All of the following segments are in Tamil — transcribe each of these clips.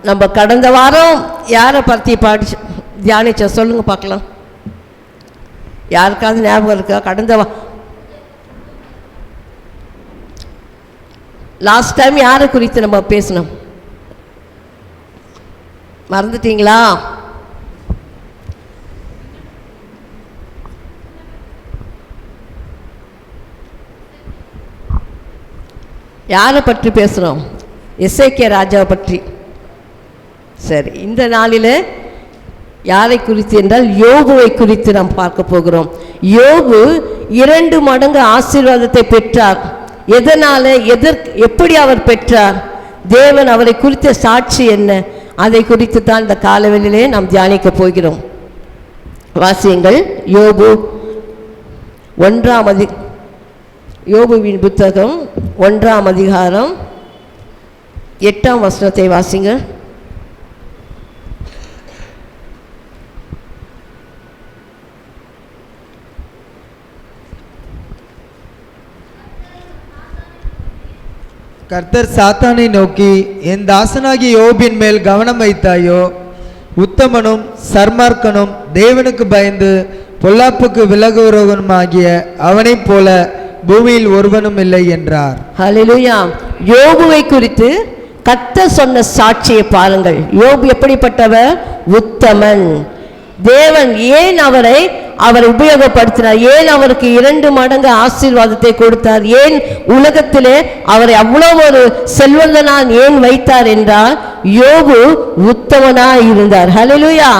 நம்ம கடந்த வாரம் யாரை பற்றி தியானிச்ச சொல்லுங்க பார்க்கலாம். யாருக்காவது ஞாபகம் இருக்கா? கடந்த லாஸ்ட் டைம் யாரை குறித்து நம்ம பேசணும்? மறந்துட்டீங்களா? யாரை பற்றி பேசுகிறோம்? எசேக்கியா ராஜாவை பற்றி. சரி, இந்த நாளில் யாரை குறித்து என்றால் யோபுவை குறித்து நாம் பார்க்க போகிறோம். யோபு 2 மடங்கு ஆசீர்வாதத்தை பெற்றார். எதனால, எப்படி அவர் பெற்றார்? தேவன் அவரை குறித்த சாட்சி என்ன? அதை குறித்து தான் இந்த காலவெளியிலே நாம் தியானிக்க போகிறோம். வாசியுங்கள். யோபுவின் புத்தகம் 1ஆம் அதிகாரம் 8ஆம் வசனத்தை வாசிங்க. கர்த்தர் சாத்தானை நோக்கி, என் தாசனாகிய யோபின் மேல் கவனம் வைத்தாயோ? உத்தமனும் சர்மார்க்கனும் தேவனுக்கு பயந்து பொல்லாப்புக்கு விலகுகிறவனுமாகிய அவனைப் போல பூமியில் ஒருவனும் இல்லை என்றார். ஹல்லேலூயா. யோபுவை குறித்து கர்த்தர் சொன்ன சாட்சியை பாருங்கள். யோபு எப்படிப்பட்டவர்? உத்தமன். தேவன் ஏன் அவரை உபயோகப்படுத்தினார்? ஏன் அவருக்கு 2 மடங்கு ஆசீர்வாதத்தை கொடுத்தார்? ஏன் உலகத்திலே அவரை அவ்வளவு ஒரு செல்வந்தனான் ஏன் வைத்தார் என்றால், யோபு உத்தமனாய் இருந்தார். ஹல்லேலூயா.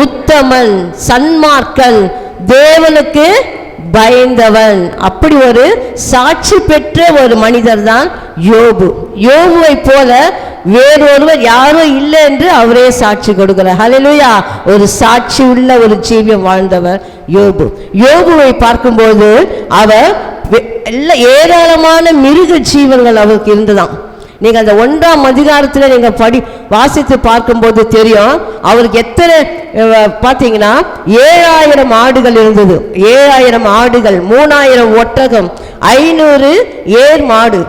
உத்தமன், சன்மார்க்கன், தேவனுக்கு பயந்தவன். அப்படி ஒரு சாட்சி பெற்ற ஒரு மனிதர் தான் யோபு. யோபுவை போல வேறொருவர் யாரும் இல்லை என்று அவரே சாட்சி கொடுக்கிறார். ஹல்லேலூயா. ஒரு சாட்சி உள்ள ஒரு ஜீவியம் வாழ்ந்தவர் யோபு. யோபுவை பார்க்கும்போது அவர் ஏராளமான மிருக ஜீவன்கள் அவருக்கு இருந்துதான். நீங்கள் அந்த 1ஆம் அதிகாரத்தில் நீங்கள் வாசித்து பார்க்கும்போது தெரியும் அவருக்கு எத்தனை பார்த்தீங்கன்னா 7000 ஆடுகள் இருந்தது. 7000 ஆடுகள், 3000 ஒட்டகம், 500 ஏர் மாடு,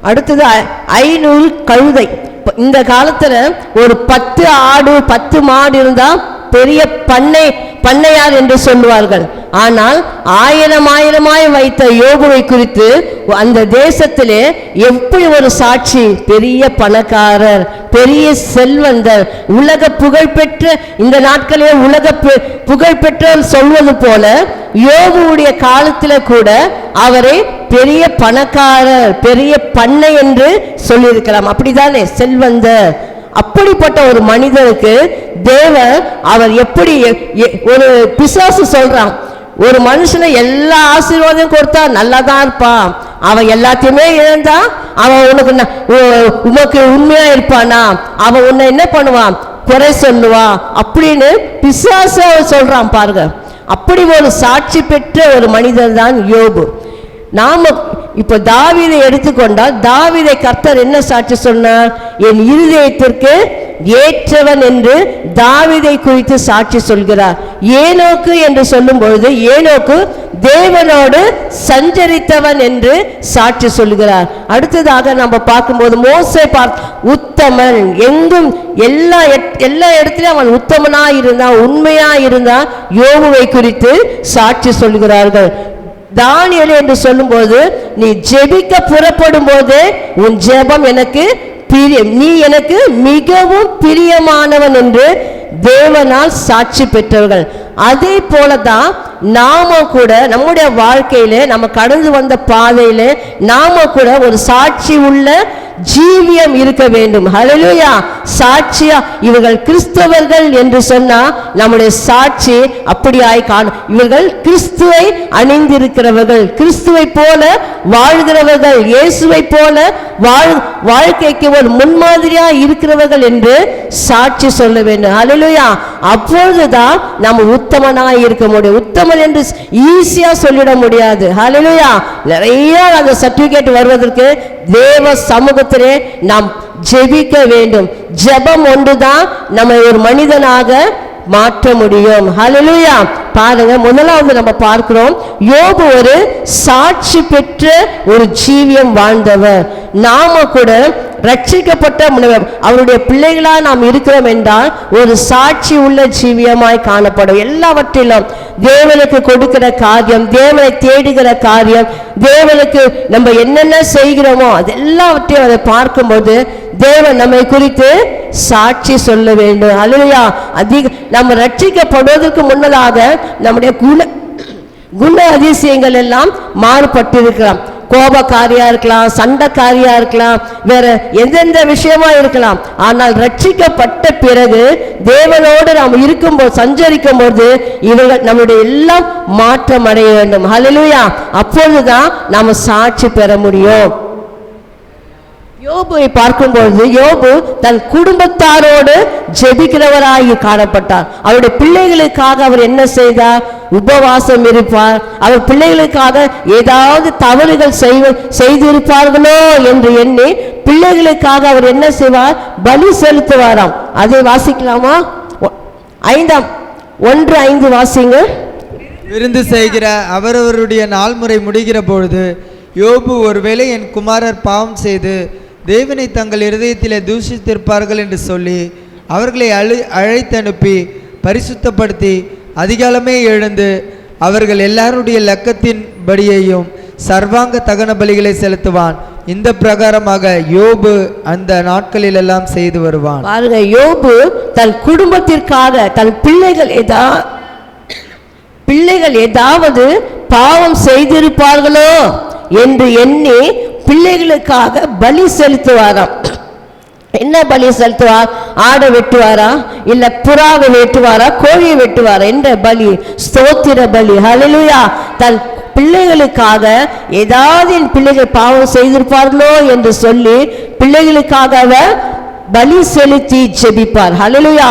அடுத்தது 500 கழுதை. இந்த காலத்தில் ஒரு 10 ஆடு 10 மாடு இருந்தால் பெரிய பண்ணையார் என்று சொல்லுவார்கள். ஆனால் 1000 வைத்த யோபுவை குறித்து அந்த தேசத்திலே எப்படி ஒரு சாட்சி? பெரிய பணக்காரர், பெரிய செல்வந்தர், உலக புகழ்பெற்ற, இந்த நாட்களே உலக புகழ்பெற்ற சொல்வது போல யோபுவுடைய காலத்தில் கூட அவரை பெரிய பணக்காரர், பெரிய பண்ணை என்று சொல்லியிருக்கலாம். அப்படித்தானே? செல்வந்தர். அப்படிப்பட்ட ஒரு மனிதனுக்கு தேவன் அவர் எப்படி ஒரு பிசாசு சொல்றான், ஒரு மனுஷனை எல்லா ஆசீர்வாதம் கொடுத்தா நல்லாதான் இருப்பான், அவன் எல்லாத்தையுமே இழந்தா அவன் உனக்கு உண்மையா இருப்பானா? அவன் உன்னை என்ன பண்ணுவான்? குறை சொல்லுவான் அப்படின்னு பிசாசு சொல்றான் பாருங்க. அப்படி ஒரு சாட்சி பெற்ற ஒரு மனிதன் தான் யோபு. நாம இப்ப தாவீதை எடுத்துக்கொண்டால், தாவீதை கர்த்தர் என்ன சாட்சி சொன்னார்? என் இருதயத்திற்கு ஏற்றவன் என்று தாவீதை குறித்து சாட்சி சொல்கிறார். ஏனோக்கு என்று சொல்லும் பொழுது ஏனோக்கு தேவனோடு சஞ்சரித்தவன் என்று சாட்சி சொல்கிறார். அடுத்ததாக நம்ம பார்க்கும்போது மோசே உத்தமன், எங்கும் எல்லா இடத்திலும் அவன் உத்தமனா இருந்தான், உண்மையா இருந்தான். யோபுவை குறித்து சாட்சி சொல்கிறார்கள். தானியேல் என்று சொல்லும்போது, நீ ஜெபிக்க புறப்படும் போது உன் ஜெபம் எனக்கு நீ எனக்கு மிகவும் பிரியமானவன் என்று தேவனால் சாட்சி பெற்றவர்கள். அதே போலதான் நாம கூட நம்முடைய வாழ்க்கையில நம்ம கடந்து வந்த பாதையில நாம கூட ஒரு சாட்சி உள்ள ஜீவியம் இருக்க வேண்டும். ஹல்லேலூயா. சாட்சியா இவர்கள் கிறிஸ்தவர்கள் என்று சொன்னா நம்முடைய சாட்சி அப்படியாய் காணும். இவர்கள் கிறிஸ்துவை அணிந்திருக்கிறவர்கள், கிறிஸ்துவை போல வாழ்கிறவர்கள், இயேசுவை போல வாழ்க்கைக்கு ஒரு முன்மாதிரியா இருக்கிறவர்கள் என்று சாட்சி சொல்ல வேண்டும். ஹல்லேலூயா. அப்பொழுதுதான் நம்ம உத்தமனாய் இருக்க முடியும். உத்தமன் என்று ஈஸியா சொல்லிட முடியாது. ஹல்லேலூயா. நிறைய அந்த சர்டிபிகேட் வருவதற்கு தேவ சமூகத்திலே நாம் ஜெபிக்க வேண்டும். ஜெபம் ஒன்றுதான் நம்ம ஒரு மனிதனாக மாற்ற முடியும். ஹல்லேலூயா. பாருங்க, முதலாவது நம்ம பார்க்கிறோம் யோபு ஒரு சாட்சி பெற்ற ஒரு ஜீவியம் வாழ்ந்தவர். நாம கூட ரட்சிக்கப்பட்ட அவருடைய பிள்ளைகளா நாம் இருக்கிறோம் என்றால் ஒரு சாட்சி உள்ள ஜீவியமாய் காணப்படும். எல்லாவற்றிலும் தேவனுக்கு கொடுக்கிற காரியம், தேவனை தேடுகிற காரியம், தேவனுக்கு நம்ம என்னென்ன செய்கிறோமோ அது எல்லாவற்றையும் அதை பார்க்கும்போது தேவன் நம்மை குறித்து சாட்சி சொல்ல வேண்டும். அல்லேலூயா. நம்ம ரட்சிக்கப்படுவதற்கு முன்னதாக நம்முடைய குண அதிசயங்கள் எல்லாம் மாறுபட்டிருக்கலாம். கோபக்காரியா இருக்கலாம், சண்டைக்காரியா இருக்கலாம், வேற எந்தெந்த விஷயமா இருக்கலாம். ஆனால் ரட்சிக்கப்பட்ட பிறகு தேவனோடு நாம் இருக்கும்போது, சஞ்சரிக்கும் போது இவர்கள் நம்முடைய எல்லாம் மாற்றம் அடைய வேண்டும். ஹல்லேலூயா. அப்பொழுதுதான் நாம சாட்சி பெற முடியும். யோபுவை பார்க்கும்போது யோபு தன் குடும்பத்தாரோடு ஜெபிக்கிறவராய் காணப்பட்டார். அவருடைய பிள்ளைகளுக்காக அவர் என்ன செய்தார்? உபவாசம் இருப்பார். அவர் பிள்ளைகளுக்காக ஏதாவது தவறுகள் செய்திருப்பார்களோ என்று எண்ணி பிள்ளைகளுக்காக அவர் என்ன செய்வார்? பலி செலுத்துவாராம். அதை வாசிக்கலாமா? 1:5 வாசிங்க. விருந்து செய்கிற அவரவருடைய நாள்முறை முடிகிற பொழுது யோபு, ஒருவேளை என் குமாரர் பாவம் செய்து தேவனை தங்கள் இருதயத்திலே தூஷித்திருப்பார்கள் என்று சொல்லி அவர்களை அழைத்தனுப்பி பரிசுத்தப்படுத்தி அதிகாலமே எழுந்து அவர்கள் எல்லாருடைய லக்கத்தின்படியையும் சர்வாங்க தகன பலிகளை செலுத்துவான். இந்த பிரகாரமாக யோபு அந்த நாட்களில் எல்லாம் செய்து வருவான். பாருங்க, யோபு தன் குடும்பத்திற்காக தன் பிள்ளைகள் ஏதாவது பாவம் செய்திருப்பார்களோ என்று எண்ணி பிள்ளைகளுக்காக பலி செலுத்துவாராம். என்ன பலி செலுத்துவார்? ஆடை வெட்டுவாரா, இல்ல புறாவை வெட்டுவாரா, கோழியை வெட்டுவாரா? என்ற பலி? ஸ்தோத்திர பலி. ஹல்லேலூயா. தன் பிள்ளைகளுக்காக ஏதாவது என் பிள்ளைகள் பாவம் செய்திருப்பார்களோ என்று சொல்லி பிள்ளைகளுக்காக அவர் பலி செலுத்தி ஜெபிப்பார். ஹல்லேலூயா.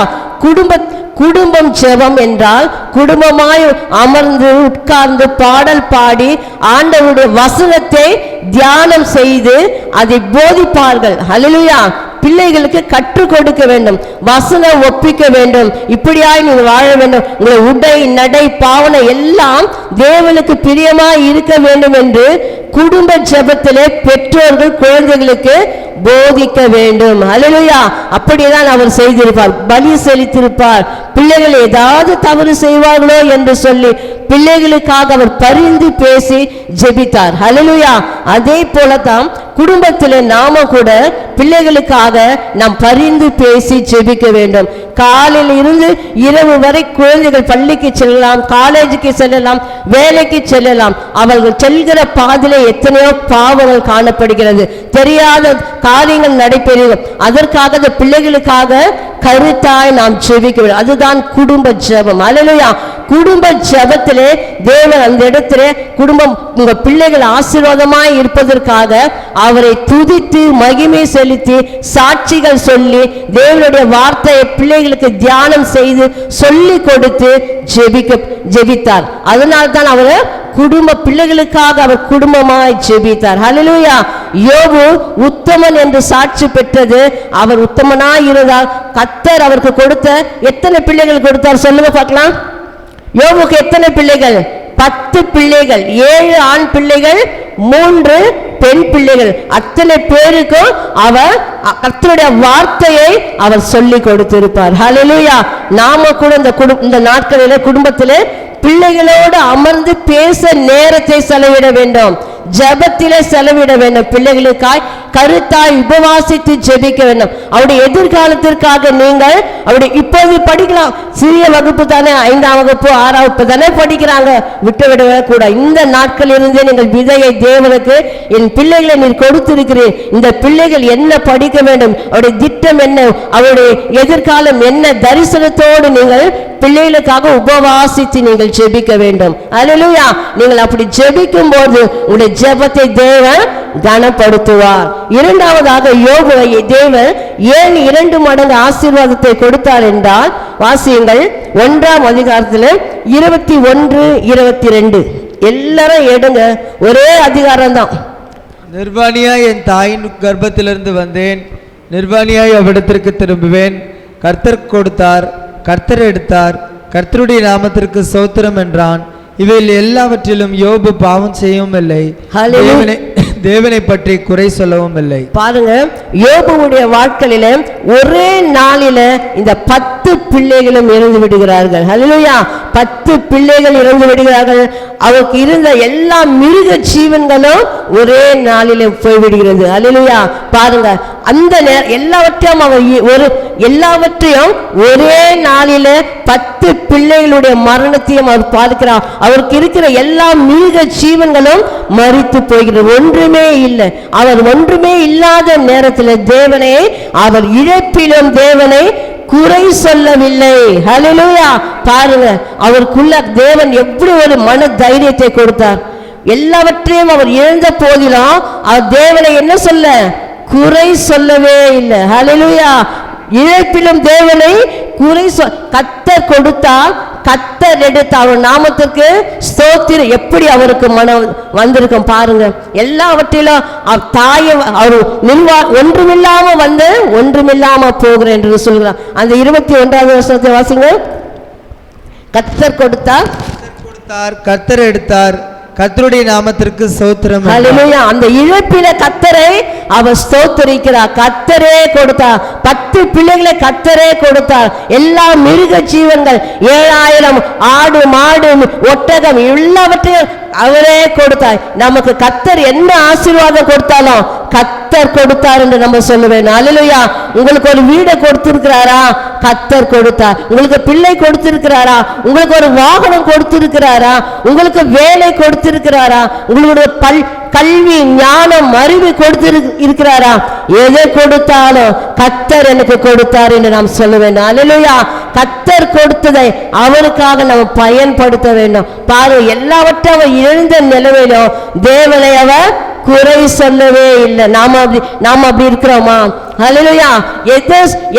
குடும்பம் ஜெபம் என்றால் குடும்பமாய் அமர்ந்து உட்கார்ந்து பாடல் பாடி ஆண்டவருடைய வசனத்தை தியானம் செய்து அதை போதிப்பார்கள். ஹல்லேலூயா. பிள்ளைகளுக்கு கற்றுக் கொடுக்க வேண்டும், வசனம் ஒப்பிக்க வேண்டும். இப்படியாய் நீங்க வாழ வேண்டும், உங்களை உடை நடை பாவனை எல்லாம் தேவனுக்கு பிரியமாய் இருக்க வேண்டும் என்று குடும்ப ஜெபத்திலே பெற்றோர்கள் குழந்தைகளுக்கு போதிக்க வேண்டும். ஹல்லேலூயா. அப்படிதான் அவர் செய்திருப்பார், பலி செலுத்தியிருப்பார். பிள்ளைகள் ஏதாவது தவறு செய்வார்களோ என்று சொல்லி பிள்ளைகளுக்காக அவர் பரிந்து பேசி ஜெபித்தார். ஹல்லேலூயா. அதே போலதான் குடும்பத்தில் நாம கூட பிள்ளைகளுக்காக நாம் பரிந்து பேசி ஜெபிக்க வேண்டும். காலையில் இருந்து இரவு வரை குழந்தைகள் பள்ளிக்கு செல்லலாம், காலேஜுக்கு செல்லலாம், வேலைக்கு செல்லலாம். அவர்கள் செல்கிற பாதையிலே எத்தனையோ பாவங்கள் காணப்படுகிறது, தெரியாத காரியங்கள் நடைபெறும். அதற்காக பிள்ளைகளுக்காக கருத்தாய் நாம் ஜெபிக்க வேண்டும். அதுதான் குடும்ப ஜெபம். அல்லேலூயா. குடும்ப ஜெபத்திலே தேவன் அந்த இடத்திலே உங்க பிள்ளைகள் ஆசீர்வாதமாய் இருப்பதற்காக அவரை துதித்து மகிமை செலுத்தி சாட்சிகள் சொல்லி தேவனுடைய வார்த்தையை பிள்ளைகளுக்கு தியானம் செய்து சொல்லி கொடுத்து ஜெபித்தார். அதனால்தான் அவர் பிள்ளைகளுக்காக அவர் குடும்பமாய் ஜெபித்தார். ஹல்லேலூயா. யோபு உத்தமன் என்று சாட்சி பெற்றது அவர் உத்தமனாய் இருந்தார். கர்த்தர் அவருக்கு கொடுத்த எத்தனை பிள்ளைகள் கொடுத்தார் சொல்லுங்க பார்க்கலாம். யோபுக்கு எத்தனை பிள்ளைகள்? 10 பிள்ளைகள், 7 ஆண் பிள்ளைகள், 3 பெண் பிள்ளைகள். அத்தனை பேருக்கும் அவர் கர்த்தருடைய வார்த்தையை அவர் சொல்லி கொடுத்திருப்பார். ஹல்லேலூயா. நாம கூட இந்த நாட்களிலே குடும்பத்திலே பிள்ளைகளோடு அமர்ந்து பேச நேரத்தை செலவிட வேண்டும், ஜெபத்திலே செலவிட வேண்டும். பிள்ளைகளுக்காய் கருத்தாய் உபவாசித்து ஜெபிக்க வேண்டும். அவருடைய எதிர்காலத்திற்காக நீங்கள் அவருடைய இப்போது படிக்கலாம், சிறிய வகுப்பு தானே, 5ஆம் வகுப்பு 6ஆம் வகுப்பு தானே படிக்கிறாங்க, விட்டுவிடவே கூட. இந்த நாட்களிலிருந்தே நீங்கள் விதையை தேவனுக்கு என் பிள்ளைகளை நீர் கொடுத்திருக்கிறேன், இந்த பிள்ளைகள் என்ன படிக்க வேண்டும், அவருடைய திட்டம் என்ன, அவருடைய எதிர்காலம் என்ன, தரிசனத்தோடு நீங்கள் பிள்ளைகளுக்காக உபவாசித்து நீங்கள் ஜெபிக்க வேண்டும். அல்லேலூயா. நீங்கள் அப்படி ஜெபிக்கும் போது உங்களுடைய ஜெபத்தை தேவன் கனப்படுத்துவார். இரண்டாவதாக யோபுவை தேவன் ஏன் 2 மடங்கு ஆசீர்வாதத்தை கொடுத்தார் என்றால் வாசியுங்கள் 1ஆம் அதிகாரத்தில் 21-22 எல்லாரும் எடுங்க, ஒரே அதிகாரம் தான். நிர்வாணியாய் என் தாயின் கர்ப்பத்திலிருந்து வந்தேன், நிர்வாணியாய் அவ்விடத்திற்கு திரும்புவேன். கர்த்தர் கொடுத்தார், கர்த்தர் எடுத்தார், கர்த்தருடைய நாமத்திற்கு ஸ்தோத்திரம் என்றான். இவையில் எல்லாவற்றிலும் யோபு பாவம் செய்யவும் இல்லை, தேவனை பற்றி குறை சொல்லவும் இல்லை. பாருங்க, யோபுவுடைய வாழ்க்கையில ஒரே நாளில இந்த 10 பிள்ளைகளும் இறந்து விடுகிறார்கள். ஹல்லேலூயா! 10 பிள்ளைகள் இறந்து விடுகிறார்கள். அவருக்கு இருந்த எல்லா மிருக ஜீவன்களும் ஒரே நாளில போய்விடுகிறது. ஹல்லேலூயா! பாருங்க, அந்த எல்லாவற்றையும் ஒரே நாளில 10 பிள்ளைகளுடைய மரணத்தையும் அவர் பார்க்கிறார். அவருக்கு இருக்கிற எல்லா மிருக ஜீவன்களும் மரித்து போகிறது, ஒன்றுமே இல்லை. அவர் ஒன்றுமே இல்லாத நேரத்தில் தேவனை, அவர் இழப்பிலும் தேவனை குறை சொல்லவில்லை. ஹல்லேலூயா! பாருங்க, அவருக்குள்ள தேவன் எப்படி ஒரு மன தைரியத்தை கொடுத்தார். எல்லாவற்றையும் அவர் இழந்த போதிலும் அவர் தேவனை என்ன சொல்ல, குறை சொல்லவே இல்லை. ஹல்லேலூயா! இழப்பிலும் தேவனை குறை கர்த்தர் கொடுத்தால் கர்த்தர் எடுத்த அவர் நாமத்திற்கு ஸ்தோத்திரம். எப்படி அவருக்கு மனம் வந்திருக்கும் பாருங்க. எல்லாவற்றிலும் தாயை அவர் ஒன்றுமில்லாம வந்து ஒன்றுமில்லாம போகிறேன் என்று சொல்கிறார். அந்த 21வது வசனத்தை வாசிங்க. கர்த்தர் கொடுத்தார், கர்த்தர் எடுத்தார், கர்த்தருடைய நாமத்திற்கு ஸ்தோத்திரம். ஹல்லேலூயா! அந்த இழப்பில கர்த்தரை அவர் ஸ்தோத்திரிக்கிறார். கர்த்தரே கொடுத்தார், 10 பிள்ளைகளை கர்த்தரே கொடுத்தார். எல்லா மிருக ஜீவன்கள் 7000 ஆடு மாடு ஒட்டகம் எல்லாவற்றையும் அவரே கொடுத்தார். நமக்கு கர்த்தர் என்ன ஆசீர்வாதம் கொடுத்தாலும் கர்த்தர் கொடுத்தார் என்று நம்ம சொல்லுவேன். ஹல்லேலூயா! உங்களுக்கு ஒரு வீடை கொடுத்திருக்கிறாரா, கர்த்தர் கொடுத்தார். உங்களுக்கு பிள்ளை கொடுத்திருக்கிறாரா, உங்களுக்கு ஒரு வாகனம் கொடுத்திருக்கிறாரா, உங்களுக்கு வேலை கொடுத்திருக்கிறாரா, உங்களுடைய கல்வி ஞானம் அறிவு கொடுத்திருக்கிறாரா, எதை கொடுத்தாலும் கர்த்தர் எனக்கு கொடுத்தார் என்று நாம் சொல்லுவேன். ஹல்லேலூயா! கர்த்தர் கொடுத்ததை அவருக்காக நாம் பயன்படுத்த வேண்டும். பாரு, எல்லாவற்றையும் அவர் இழந்த நிலைமையிலும் தேவனை அவர் குறை சொல்லவே இல்லை. நாம அப்படி இருக்கிறோமா? ஹல்லேலூயா!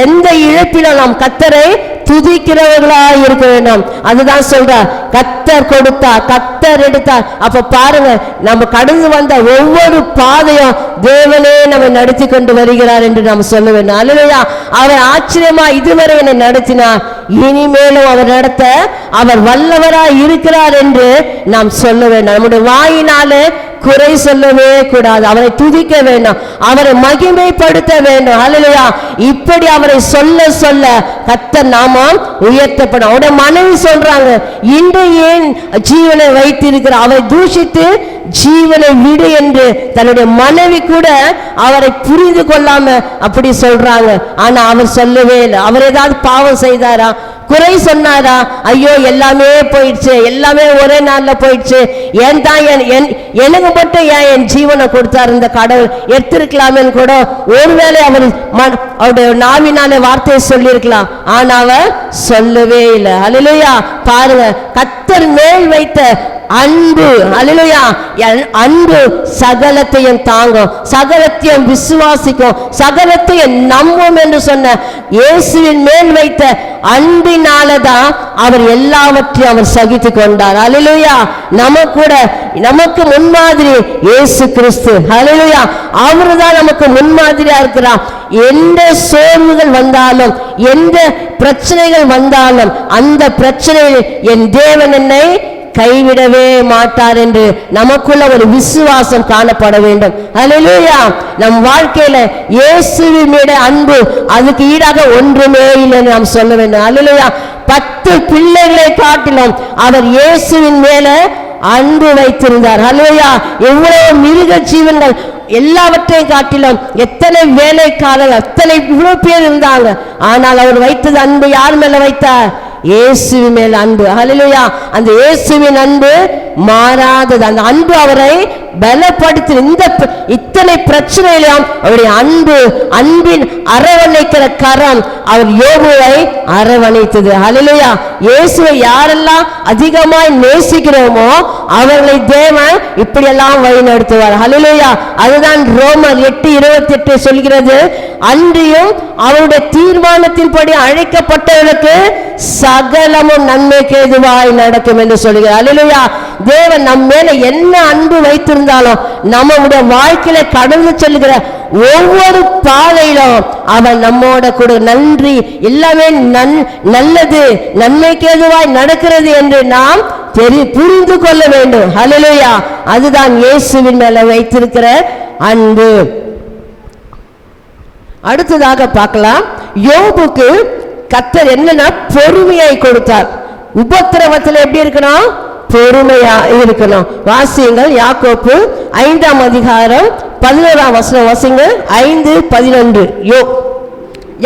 எந்த இழப்பிலும் நாம் கர்த்தரை துதிக்கிறவர்களா இருக்க வேண்டும். அதுதான் சொல்றார், கர்த்தர் கொடுத்தார், கர்த்தர் எடுத்தார். அப்ப பாருங்க, நம்ம கடந்து வந்த ஒவ்வொரு பாதையும் தேவனே நம்மை நடத்தி கொண்டு வருகிறார் என்று நாம் சொல்ல வேண்டும். ஹல்லேலூயா! அவர் ஆச்சரியமா இதுவரை என்னை நடத்தினார், இனிமேலும் அவர் நடத்த அவர் வல்லவராய் இருக்கிறார் என்று நாம் சொல்ல வேண்டும். நம்முடைய வாயினாலே குறை சொல்லவே கூடாது. அவரை துதிக்க வேண்டும், அவரை மகிமைப்படுத்த வேண்டும். ஹல்லேலூயா! இப்படி அவரை சொல்ல சொல்ல கர்த்தர் நாமம் உயர்த்தப்படும். அவருடைய மனைவி சொல்றாங்க, இன்று ஏன் ஜீவனை வைத்திருக்கிற, அவரை தூஷித்து ஜீவனை விடு என்று தன்னுடைய மனைவி கூட அவரை புரிந்து கொள்ளாம அப்படி சொல்றாங்க. ஆனா அவர் சொல்லவே இல்லை. அவர் ஏதாவது பாவம் செய்தாரா, குறை சொன்னாரா? ஐயோ எல்லாமே போயிடுச்சு, எல்லாமே ஒரே நாள்ல போயிடுச்சு, ஏன் தான் எனக்கு மட்டும் ஏன் என் ஜீவனை கொடுத்தார் இந்த கடவுள், எடுத்திருக்கலாமே கூட ஒருவேளை அவருடைய நாவினாலே வார்த்தையை சொல்லியிருக்கலாம். ஆனா அவர் சொல்லவே இல்லை. ஹல்லேலூயா! பாருங்க, கர்த்தர் மேல் வைத்த அன்பு, ஹல்லேலூயா! அன்பு சகலத்தையும் தாங்கும், சகலத்தையும் விசுவாசிக்கும், சகலத்தையும் நம்பும் என்று சொன்ன இயேசுவின் மேல் வைத்த அன்பினாலதான் அவர் எல்லாவற்றையும் அவர் சகித்து கொண்டார். ஹல்லேலூயா! நமக்கு முன்மாதிரி இயேசு கிறிஸ்து. ஹல்லேலூயா! அவர்தான் நமக்கு முன்மாதிரியா இருக்கிறார். எந்த சோர்வுகள் வந்தாலும், எந்த பிரச்சனைகள் வந்தாலும், அந்த பிரச்சனையில் என் தேவன் என்னை கைவிடவே மாட்டார் என்று நமக்குள்ள ஒரு விசுவாசம் காணப்பட வேண்டும். ஹல்லேலூயா! நம் வாழ்க்கையில இயேசுவின் மீது அன்பு, அதுக்கு ஈடாக ஒன்றுமே இல்லை என்று நாம் சொல்ல வேண்டும். ஹல்லேலூயா! 10 பிள்ளைகளை காட்டிலும் அவர் இயேசுவின் மேல அன்பு வைத்திருந்தார். ஹல்லேலூயா! எவ்வளவு மிருக ஜீவன்கள் எல்லாவற்றையும் காட்டிலும் எத்தனை வேலைக்காரர்கள், இவ்வளவு பேர் இருந்தாங்க. ஆனால் அவர் வைத்தது அன்பு யார் மேல வைத்தார்? இயேசுவின் மேல் அன்பு. ஹல்லேலூயா! அந்த இயேசுவின் அன்பு மாறாதது. அந்த அன்பு அவரை பலப்படுத்தி இத்தனை பிரச்சனையிலும் அவருடைய அன்பின் அரவணைக்கிற கரம் அவர் யோபுவை அரவணைத்தது. ஹல்லேலூயா! இயேசுவை யாரெல்லாம் அதிகமாய் நேசிக்கிறோமோ அவர்களை தேவன் இப்படியெல்லாம் வழி நடத்துவார். ஹல்லேலூயா! அதுதான் ரோமர் 8:28 சொல்கிறது, அன்றியும் அவருடைய தீர்மானத்தின்படி அழைக்கப்பட்டவர்களுக்கு சகலமும் நன்மைக்கு ஏதுவாய் நடக்கும் என்று சொல்கிறார். ஹல்லேலூயா! தேவன் நம் மேல என்ன அன்பு வைத்திருந்தாலும் நம்முடைய வாழ்க்கையில கடந்து செல்கிற ஒவ்வொரு பாதையிலும் அவன் நம்மோட கூட. நன்றி, எல்லாமே நல்லது, நன்மைக்கு எதுவாய் நடக்கிறது என்று நாம் புரிந்து கொள்ள வேண்டும். ஹல்லேலூயா. அதுதான் இயேசுவின் மேல வைத்திருக்கிற அன்பு. அடுத்ததாக பார்க்கலாம், யோபுக்கு கர்த்தர் என்னன்னா பொறுமையை கொடுத்தார். உபத்திரவத்தில் எப்படி இருக்கணும்? பொறுமையா இருக்கணும். வாசியுங்கள் யாக்கோப்பு 5ஆம் அதிகாரம் 11ஆம் வசனம் வாசிங்க. 5:11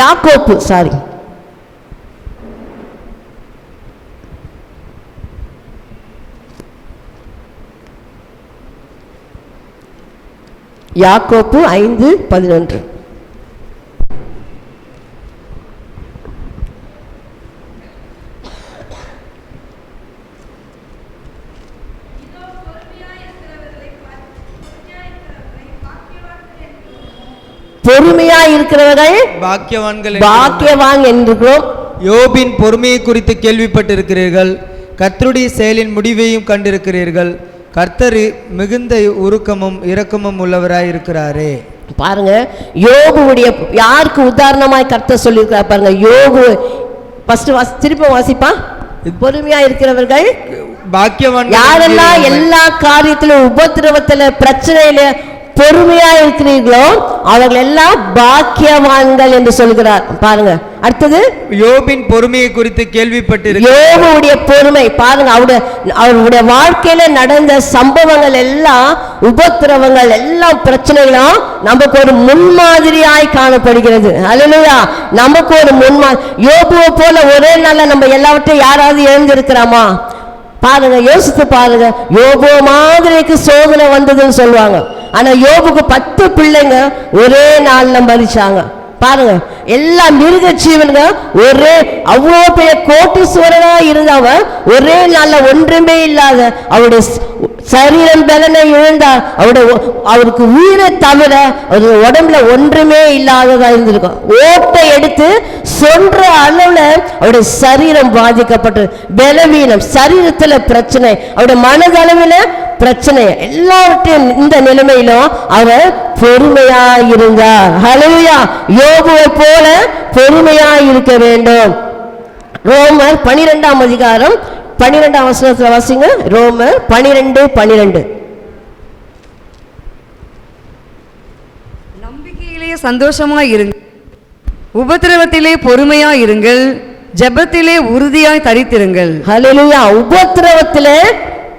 யாக்கோப்பு யாக்கோப்பு 5:11. பொறுமையா இருக்கிறவர்கள் பாக்கியவான் என்றும். யோபின் பொறுமையை குறித்து கேள்விப்பட்டிருக்கிறீர்கள், கர்த்தருடைய செயலின் முடிவையும் கண்டிருக்கிறீர்கள். கர்த்தர் மிகுந்த உருக்கமும் இரக்கமும் உள்ளவராய் இருக்கிறாரே. பாருங்க, யோபுடைய யாருக்கு உதாரணமாய் கர்த்தர் சொல்லியிருக்கிறார் பாருங்க. யோபு திருப்பி வாசிப்பா. பொறுமையா இருக்கிறவர்கள் பாக்கியவான். யாரெல்லாம் எல்லா காரியத்திலும் உபத்திரவத்துல பிரச்சனையில பொறுமையா இருக்கிறீர்களோ அவர்கள் எல்லாம் பாக்கியவான்கள் என்று சொல்கிறார். பாருங்க, அடுத்தது யோபின் பொறுமையை குறித்து கேள்விப்பட்டிருக்கிறீர்கள். யோபுடைய பொறுமை பாருங்க, அவருடைய வாழ்க்கையில நடந்த சம்பவங்கள் எல்லாம், உபத்திரவங்கள் எல்லாம், பிரச்சனைகளும் நமக்கு ஒரு முன்மாதிரியாய் காணப்படுகிறது. அல்லேலூயா. நமக்கு ஒரு யோபுவை போல ஒரே நாள்ல நம்ம எல்லாவற்றையும் யாராவது எழுந்திருக்கிறோமா? பாருங்க, யோசித்து பாருங்க. யோபு மாதிரிக்கு சோதனை வந்ததுன்னு சொல்லுவாங்க. ஆனா யோபுக்கு 10 பிள்ளைங்க ஒரே நாள்ல மரிச்சாங்க. பாருங்க, எல்லா மிருக ஜீவனுங்க ஒரே அவ்வளோ பெரிய கோட்டீஸ்வரனா இருந்தவ ஒரே நாள்ல ஒன்றுமே இல்லாத அவருடைய சரீரம் பலனை இழந்தார். அவருக்கு உயிரை தவிர அவருடைய உடம்புல ஒன்றுமே இல்லாததா இருந்திருக்கும். ஓட்டை எடுத்து சொல்ற அளவுல அவருடைய சரீரம் பாதிக்கப்பட்டு பலவீனம், சரீரத்துல பிரச்சனை, அவருடைய மனதளவுல பிரச்சனை, எல்லாவற்றையும் இந்த நிலைமையிலும் அவர் பொறுமையா இருந்தார். ஹல்லேலூயா. யோபுவை போல பொறுமையா இருக்க வேண்டும். ரோமர் 12ஆம் அதிகாரம் 12ஆம் வசனத்துல வாசிங்க. ரோமர் 12:12. நம்பிக்கையிலே சந்தோஷமாய் இருங்கள், உபத்திரவத்திலே பொறுமையாய் இருங்கள், ஜெபத்திலே உறுதியாய் தரித்திருங்கள். ஹல்லேலூயா. உபத்திரவத்திலே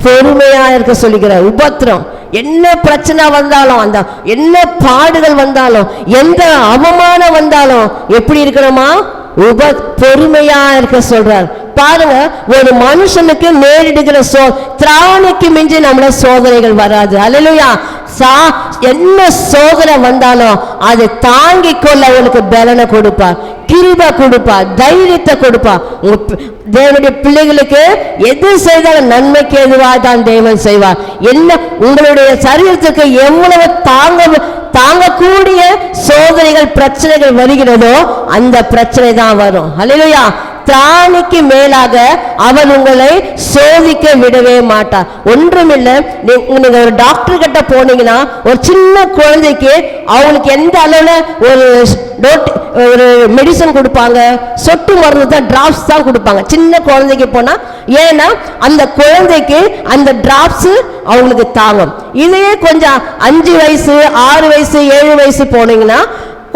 பொறுமையா இருக்க சொல்லுகிறார். உபத்திரம் என்ன பிரச்சனை வந்தாலும், அந்த என்ன பாடுகள் வந்தாலும், எந்த அவமானம் வந்தாலும் எப்படி இருக்கணுமா? பொறுமையா இருக்க சொல்றார். பாருங்க, ஒரு மனுஷனுக்கு நேரிடுகிற திராணிக்கு மிஞ்சி நம்மள சோதனைகள் வராது. அல்லேலூயா. என்ன சோதனை வந்தாலும் அதை தாங்கிக் கொள்ள அவனுக்கு பலனை கொடுப்பார், கிருபை கொடுப்பார், தைரியத்தை கொடுப்பார். தேவனுடைய பிள்ளைகளுக்கு எது செய்தாலும் நன்மைக்கு எதுவாக தான் தேவன் செய்வார். என்ன உங்களுடைய சரீரத்துக்கு எவ்வளவு தாங்கக்கூடிய சோதனைகள் பிரச்சனைகள் வருகிறதோ அந்த பிரச்சனை தான் வரும். அல்லேலூயா. திராணிக்கு மேலாக அவர் உங்களை சோதிக்க விடவே மாட்டார். ஒன்றுமில்லை, நீங்க ஒரு டாக்டர் கிட்ட போனீங்கன்னா ஒரு சின்ன குழந்தைக்கு அவங்களுக்கு எந்த அளவுல ஒரு மெடிசன் கொடுப்பாங்க, சொட்டு மருந்து தான், டிராப்ஸ் தான் கொடுப்பாங்க சின்ன குழந்தைக்கு போனா. ஏன்னா அந்த குழந்தைக்கு அந்த டிராப்ஸ் அவங்களுக்கு தாங்கும். இதையே கொஞ்சம் 5 வயசு 6 வயசு 7 வயசு போனீங்கன்னா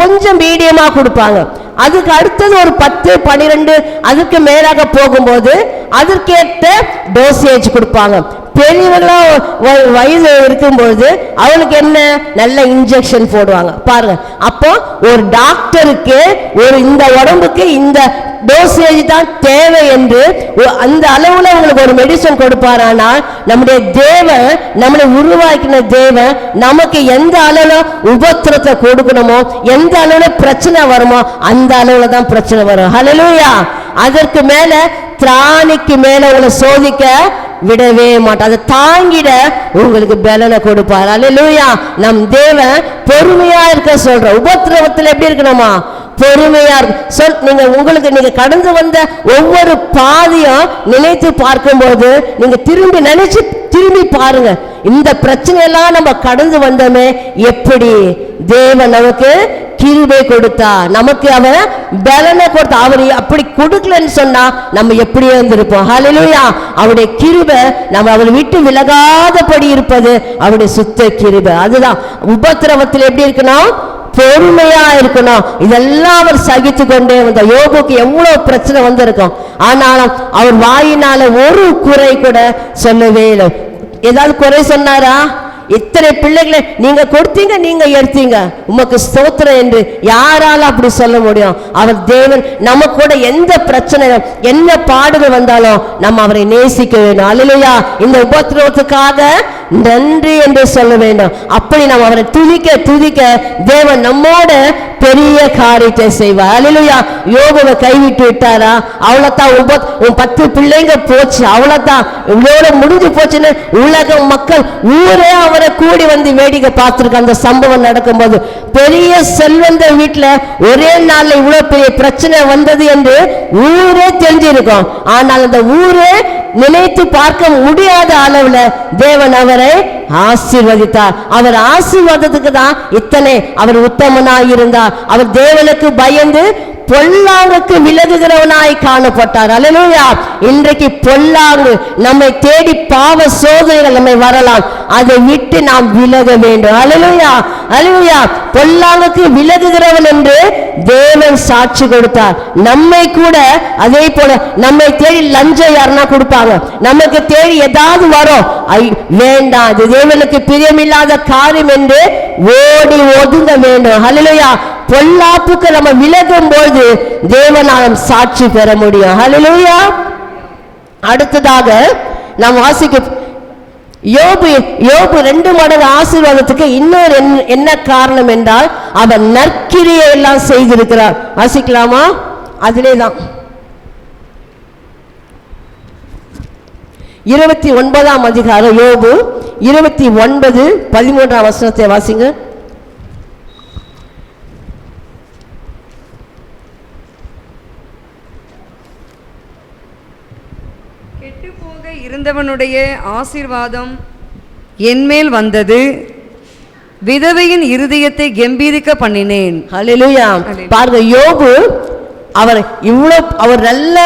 கொஞ்சம் மீடியமா கொடுப்பாங்க. அதுக்கு அடுத்தது ஒரு 10 12 அதுக்கு மேலாக போகும்போது அதற்கேற்ற டோசேஜ் கொடுப்பாங்க. பெரியவர்களா வயது இருக்கும்போது அவளுக்கு என்ன நல்ல இன்ஜெக்ஷன் போடுவாங்க. பாருங்க, அப்போ ஒரு டாக்டருக்கு இந்த உடம்புக்கு இந்த டோசேஜ் தான் தேவை என்று அந்த அளவுல உங்களுக்கு ஒரு மெடிசன் கொடுப்பாரானால், நம்முடைய தேவன், நம்மளை உருவாக்கின தேவன் நமக்கு எந்த அளவுல உபத்திரத்தை கொடுக்கணுமோ, எந்த அளவுல பிரச்சனை வருமோ அந்த அளவுல தான் பிரச்சனை வரும். ஹல்லேலூயா. அதற்கு மேல திராணிக்கு மேல உங்களை சோதிக்க விடவே மாட்டார். அதை தாங்கிட உங்களுக்கு பலனை கொடுப்பார். அல்லேலூயா. நம் தேவன் பொறுமையா இருக்க சொல்ற. உபத்திரவத்தில் எப்படி இருக்கணுமா? பொறுமையா நீங்க உங்களுக்கு நீங்க கடந்து வந்த ஒவ்வொரு பாதையும் நினைத்து பார்க்கும்போது நீங்க திரும்பி பாருங்க, இந்த பிரச்சனையெல்லாம் நம்ம கடந்து வந்தோமே, எப்படி தேவன் நமக்கு கிருபை கொடுத்தா, நமக்கு அவர் பலனை கொடுத்தா. அவர் அப்படி கொடுக்கலன்னு சொன்னா நம்ம எப்படியே இருந்திருப்போம். ஹல்லேலூயா. அவருடைய கிருபை நம்ம அவரை விட்டு விலகாதபடி இருப்பது அவருடைய சுத்த கிருபை. அதுதான் உபத்திரவத்தில் எப்படி இருக்கணும், பொறுமையா இருக்கணும். இதெல்லாம் அவர் சகித்து கொண்டே வந்த. யோபுக்கு எவ்வளவு பிரச்சனை வந்திருக்கும், ஆனாலும் அவர் வாயினால ஒரு குறை கூட சொல்லவே இல்லை. ஏதாவது குறை சொன்னாரா? இத்தனை பிள்ளைகளை நீங்க கொடுத்தீங்க, நீங்க எடுத்தீங்க, உமக்கு ஸ்தோத்திரம் என்று யாரால அப்படி சொல்ல முடியும்? அவர் தேவன். நம்ம கூட எந்த பிரச்சனை என்ன பாடுகள் வந்தாலும் நம்ம அவரை நேசிக்க வேண்டும். அல்லேலூயா. இந்த உபத்திரவத்துக்காக நன்றி என்று சொல்ல வேண்டும். அப்படி நம்ம அவரை துதிக்க தேவன் நம்மோட பெரிய காரியத்தை செய்வார். அல்லேலூயா. யோபுவை கைவிட்டு விட்டாரா? அவ்வளவுதான். 10 பிள்ளைங்க போச்சு, அவ்வளவுதான், இவ்வளோ முடிஞ்சு போச்சுன்னு உலக மக்கள் ஊரே அவரை கூடி வந்து வேடிக்கை பார்த்திருக்க. அந்த சம்பவம் நடக்கும்போது பெரிய செல்வந்த வீட்டுல ஒரே நாள்ல இவ்வளவு பெரிய பிரச்சனை வந்தது என்று ஊரே தெரிஞ்சிருக்கும். ஆனால் அந்த ஊரே நினைத்து பார்க்க முடியாத அளவுல தேவன் அவரை ஆசீர்வதித்தார். அவர் ஆசீர்வாதத்துக்கு தான் இத்தனை. அவர் உத்தமனாய் இருந்தார். அவர் தேவனுக்கு பயந்து பொல்லாங்குக்கு விலகுகிறவனாய் காணப்பட்டார். அல்லேலூயா. இன்றைக்கு பொல்லாங்கு நம்மை தேடி பாவ சோதனைகள் நம்மை வரலாம், அதை விட்டு நாம் விலக வேண்டும். அல்லேலூயா. அல்லேலூயா. பொல்லாங்குக்கு விலகுகிறவன் என்று தேவன் சாட்சி கொடுத்தார். நம்மை கூட அதே போல நம்மை தேடி லஞ்சம் யாருன்னா கொடுப்பாங்க, நமக்கு தேடி ஏதாவது வரும், வேண்டாம், அது தேவனுக்கு பிரியமில்லாத காரியம் என்று ஓடி ஒதுங்க வேண்டும். அல்லேலூயா. பொல்லாப்புக்கு நம்ம விலகும் போது தேவனாலும் சாட்சி பெற முடியும். ஹல்லேலூயா. அடுத்ததாக நாம் வாசிக்க யோபு 2 மடங்கு ஆசீர்வாதத்துக்கு இன்னொரு என்ன காரணம் என்றால் அவர் நற்கிரியை எல்லாம் செய்திருக்கிறார். வாசிக்கலாமா? அதிலேதான் 29ஆம் அதிகாரம் யோபு 29:13 வசனத்தை வாசிங்க. இருந்தவனுடைய ஆசீர்வாதம் என்மேல் வந்தது, விதவையின் இருதயத்தை கம்பீரிக்க பண்ணினேன். ஹல்லேலூயா. பாருங்க, யோபு அவர் நல்ல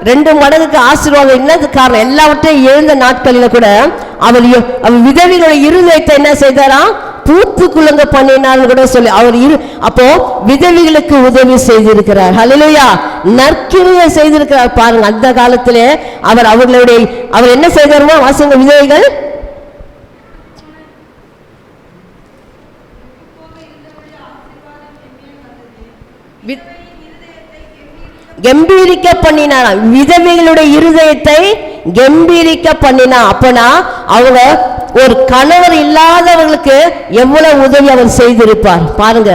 2 மடங்குக்கு ஆசீர்வாதம். என்னது காரணம்? எல்லாவற்றையும் எழுந்த நாட்களில் கூட அவர் விதவைகளுடைய இருதயத்தை என்ன செய்தாரா? பூத்து குலுங்க பண்ணினார் கூட சொல்லி அவர் அப்போ விதவிகளுக்கு உதவி செய்திருக்கிறார். ஹல்லேலூயா. நற்கிரியை செய்திருக்கிறார். பாருங்க, அந்த காலத்திலே அவர் என்ன செய்தாருமா? வாசிங்க. விதவைகள் கம்பீரிக்க பண்ணினார். விதவைகளுடைய இருதயத்தை கம்பீரிக்க பண்ணினா. அப்பனா அவங்க ஒரு கணவர் இல்லாதவர்களுக்கு எவ்வளவு உதவி அவர் செய்திருப்பார் பாருங்க.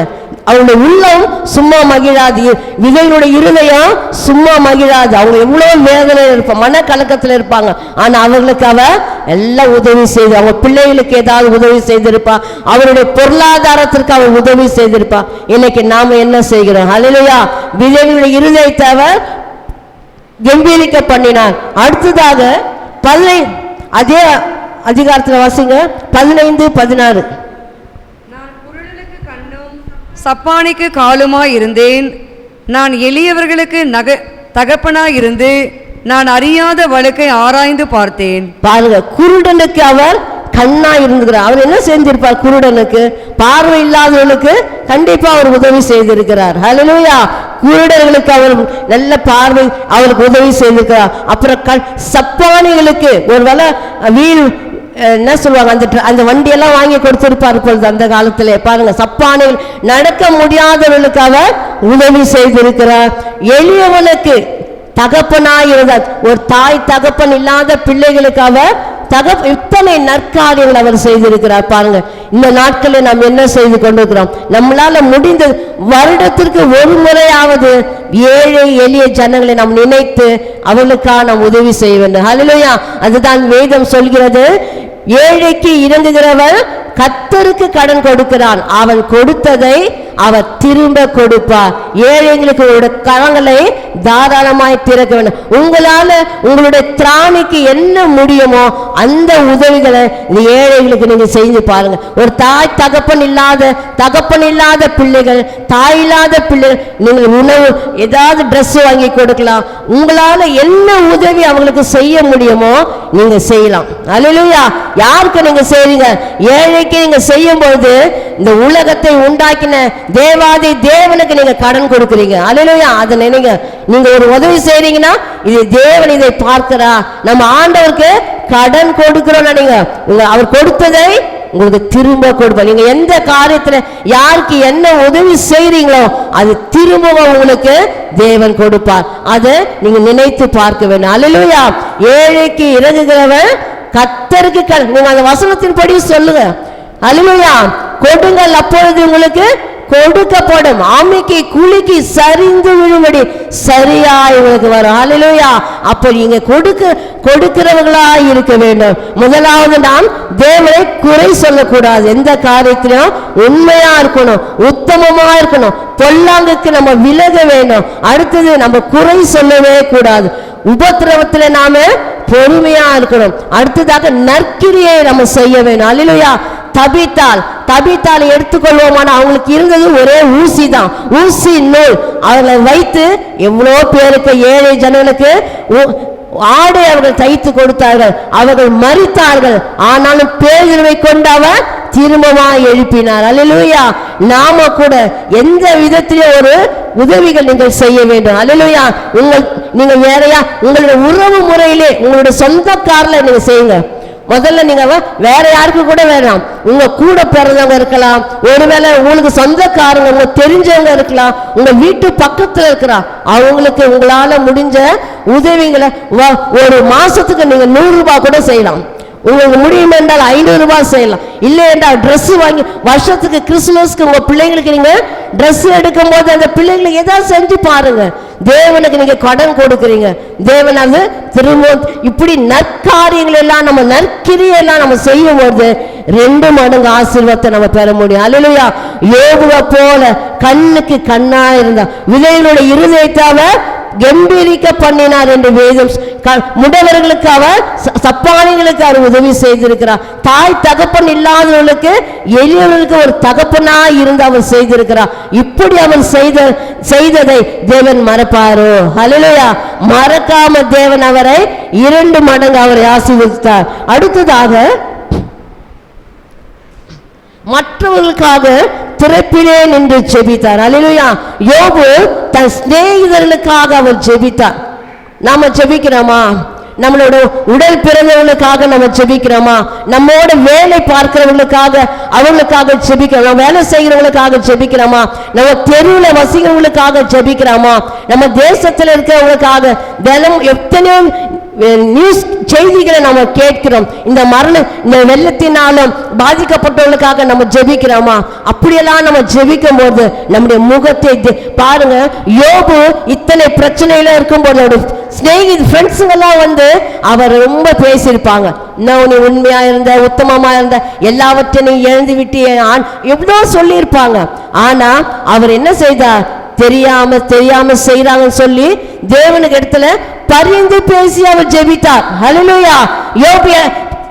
அவருடைய உள்ளம் சும்மா மகிழாது, விதைகளுடைய இருதயம் சும்மா மகிழாது. அவங்க எவ்வளவு வேதனையில் இருப்பாங்க, மன கலக்கத்தில் இருப்பாங்க. ஆனா அவர்களுக்கு அவர் எல்லாம் உதவி செய்து, அவங்க பிள்ளைகளுக்கு ஏதாவது உதவி செய்திருப்பா, அவருடைய பொருளாதாரத்திற்கு அவர் உதவி செய்திருப்பா. இன்னைக்கு நாம என்ன செய்கிறோம்? ஹல்லேலூயா. விதைகளுடைய இருதயத்தை அவர் கம்பீரிக்க பண்ணினார். அடுத்ததாக அதே அதிகாரத்தில் வாசிங்க 15-16. நான் குருடனுக்கு கண்ணும் சப்பானிக்கு காலுமாய் இருந்தேன். நான் எளியவர்களுக்கு தகப்பனாய் இருந்து நான் அறியாத வழக்கை ஆராய்ந்து பார்த்தேன். பாருங்க, குருடனுக்கு அவர் கண்ணா இருந்திருக்கிறார். அவர் என்ன செஞ்சிருப்பார்? குருடனுக்கு, பார்வை இல்லாதவனுக்கு கண்டிப்பா அவர் உதவி செய்திருக்கிறார். ஹல்லேலூயா. குருடர்களுக்கு அவர் நல்ல பார்வை, அவருக்கு உதவி செய்திருக்கிறார். அப்புறம் சப்பானிகளுக்கு ஒருவேளை வீல் என்ன சொல்லுவாங்க, அந்த வண்டியெல்லாம் வாங்கி கொடுத்திருப்பார் பொழுது அந்த காலத்திலே. பாருங்க, சப்பானிகள் நடக்க முடியாதவர்களுக்கு அவர் உதவி செய்திருக்கிறார். எளியவனுக்கு தகப்பனாயிருந்தார். ஒரு தாய் தகப்பன் இல்லாத பிள்ளைகளுக்கு அவர் இத்தனை நற்காரியங்கள் அவர் செய்திருக்கிறார். பாருங்க, இந்த நாட்களில் நாம் என்ன செய்து கொண்டிருக்கிறோம்? நம்மளால முடிந்த வருடத்திற்கு ஒரு முறையாவது ஏழை எளிய ஜனங்களை நாம் நினைத்து அவர்களுக்காக நாம் உதவி செய்ய வேண்டும். ஹல்லேலூயா. அதுதான் வேதம் சொல்கிறது, ஏழைக்கு இறங்குகிறவர் கர்த்தருக்கு கடன் கொடுக்கிறான், அவன் கொடுத்ததை அவர் திரும்ப கொடுப்பார். ஏழைங்களுக்கு உங்களுடைய கரங்களை தாராளமாய் திறக்க வேண்டும். உங்களால உங்களுடைய திராணிக்கு என்ன முடியுமோ அந்த உதவிகளை இந்த ஏழைகளுக்கு நீங்க செஞ்சு பாருங்க. ஒரு தாய் தகப்பன் இல்லாத பிள்ளைகள், தாய் இல்லாத பிள்ளைகள், நீங்கள் உணவு ஏதாவது ட்ரெஸ் வாங்கி கொடுக்கலாம். உங்களால என்ன உதவி அவங்களுக்கு செய்ய முடியுமோ நீங்க செய்யலாம். அல்லேலூயா. யாருக்கு நீங்க செய்றீங்க? ஏழைக்கு நீங்க செய்யும் பொழுது இந்த உலகத்தை உண்டாக்கின தேவாதி தேவனுக்கு நீங்க கடன் கொடுக்குறீங்க. அல்லேலூயா. அதை நினைங்க. நீங்க ஒரு உதவி செய்றீங்கன்னா இது தேவன் இதை பார்க்கிறா, நம்ம ஆண்டவருக்கு கடன் கொடுக்கிறோம். நீங்க அவர் கொடுத்ததை உங்களுக்கு திரும்ப கொடுப்பார். நீங்க எந்த காரியத்துல யாருக்கு என்ன உதவி செய்றீங்களோ அது திரும்பவும் உங்களுக்கு தேவன் கொடுப்பார். அதை நீங்க நினைத்து பார்க்க வேண்டும். அல்லேலூயா. ஏழைக்கு இறங்குகிறவன் கர்த்தருக்கு நீங்க அந்த வசனத்தின்படி சொல்லுங்க. அல்லேலூயா. கொடுங்கள், அப்பொழுது உங்களுக்கு கொடுக்கப்படும். ஆமைக்கு குலுக்கி சரிந்து விழும்படி சரியாய் உங்களுக்கு வரும். அல்லேலூயா. அப்போ நீங்க கொடுக்கிறவர்களா இருக்க வேண்டும். முதலாவது நாம் தேவனை குறை சொல்லக்கூடாது. எந்த காரியத்திலும் உண்மையா இருக்கணும், உத்தமமா இருக்கணும். பொல்லாங்குக்கு நம்ம விலக வேண்டும். அடுத்தது நம்ம குறை சொல்லவே கூடாது. உபத்திரவத்துல நாம பொறுமையா இருக்கணும். அடுத்ததாக நற்கிரியை நம்ம செய்ய வேண்டும். அல்லேலூயா. தபித்தால் எடுத்துக்கொள்வோமான அவங்களுக்கு இருந்தது ஒரே ஊசி தான், ஊசி நூல். அவர்களை வைத்து எவ்வளோ பேருக்கு, ஏழை ஜனங்களுக்கு ஆடை அவர்கள் தைத்து கொடுத்தார்கள். அவர்கள் மரித்தார்கள். ஆனாலும் பேதுருவை கொண்டு அவர் திரும்பமா எழுப்பினார். அல்லேலூயா. நாம கூட எந்த விதத்திலே ஒரு உதவிகள் நீங்கள் செய்ய வேண்டும். அல்லேலூயா. நீங்க வேறையா உங்களுடைய உறவு முறையிலே உங்களுடைய சொந்தக்காரில் நீங்க செய்யுங்க. முதல்ல நீங்க வேற யாருக்கு கூட வேணாம், உங்க கூட பிறந்தவங்க இருக்கலாம், ஒருவேளை உங்களுக்கு சொந்தக்காரங்க, உங்க தெரிஞ்சவங்க இருக்கலாம், உங்க வீட்டு பக்கத்துல இருக்கிறா அவங்களுக்கு உங்களால முடிஞ்ச உதவிகளை ஒரு மாசத்துக்கு நீங்க 100 ரூபாய் கூட செய்யலாம். உங்களுக்கு முடியும் என்றால் 500 ரூபாய் செய்யலாம். இல்லை என்றால் ட்ரெஸ் வாங்கி வருஷத்துக்கு கிறிஸ்துமஸ்க்கு உங்க பிள்ளைங்களுக்கு நீங்க ட்ரெஸ் எடுக்கும் போது அந்த பிள்ளைங்களுக்கு ஏதாவது செஞ்சு பாருங்க. தேவனுக்கு நீங்க கடன் கொடுக்குறீங்க. தேவன் அது திரும்ப இப்படி நற்காரியங்கள் எல்லாம் நம்ம நற்கிரியெல்லாம் நம்ம செய்யும் போது 2 மடங்கு ஆசீர்வாதத்தை நம்ம பெற முடியும். அல்லேலூயா. யோபுவை போல கண்ணுக்கு கண்ணா இருந்தா விதைகளுடைய இருதயத்தை அவர் கம்பீரிக்க பண்ணினார் என்று வேதம். முடவர்களுக்கு அவர், சப்பானிகளுக்கு அவர் உதவி செய்திருக்கிறார். தாய் தகப்பன் இல்லாதவர்களுக்கு, எளியவர்களுக்கு ஒரு தகப்பனா இருந்து அவர் செய்திருக்கிறார். இப்படி அவர் செய்ததை தேவன் மறப்பாரோ? அல்லேலூயா. மறக்காம தேவன் அவரை 2 மடங்கு அவரை ஆசீர்வதித்தார். அடுத்ததாக மற்றவர்களுக்காக திறப்பிலே நின்று ஜெபித்தார். அல்லேலூயா. யோபு தன் சிநேகிதர்களுக்காக அவர் ஜெபித்தார். நாம ஜெபிக்கிறோமா? நம்மளோட உடல் பிறந்தவர்களுக்காக நம்ம ஜெபிக்கிறோமா? நம்மோட வேலை பார்க்கிறவர்களுக்காக அவங்களுக்காக ஜெபிக்கிறோம். வேலை செய்கிறவங்களுக்காக ஜெபிக்கிறோமா? நம்ம தெருவில் வசிக்கிறவங்களுக்காக ஜெபிக்கிறோமா? நம்ம தேசத்தில் இருக்கிறவங்களுக்காக தினம் எத்தனையோ நியூஸ் செய்திகளை நம்ம கேட்கிறோம். இந்த வெள்ளத்தினாலும் பாதிக்கப்பட்டவர்களுக்காக நம்ம ஜெபிக்கிறோமா? அப்படியெல்லாம் நம்ம ஜெபிக்கும் போது நம்முடைய முகத்தை பாருங்க. யோபு இத்தனை பிரச்சனையில இருக்கும்போது ஃப்ரெண்ட்ஸுங்கெல்லாம் அவர் ரொம்ப பேசியிருப்பாங்க. இன்னும் நீ உண்மையா இருந்த, உத்தமமா இருந்த, எல்லாவற்றையும் இழந்து விட்டு எவ்வளோ சொல்லியிருப்பாங்க. ஆனா அவர் என்ன செய்தார்? தெரியாம செய்யறாங்கன்னு சொல்லி தேவனுக்கு இடத்துல பரிந்து பேசி அவர் ஜெபித்தார். ஹல்லேலூயா. யோபு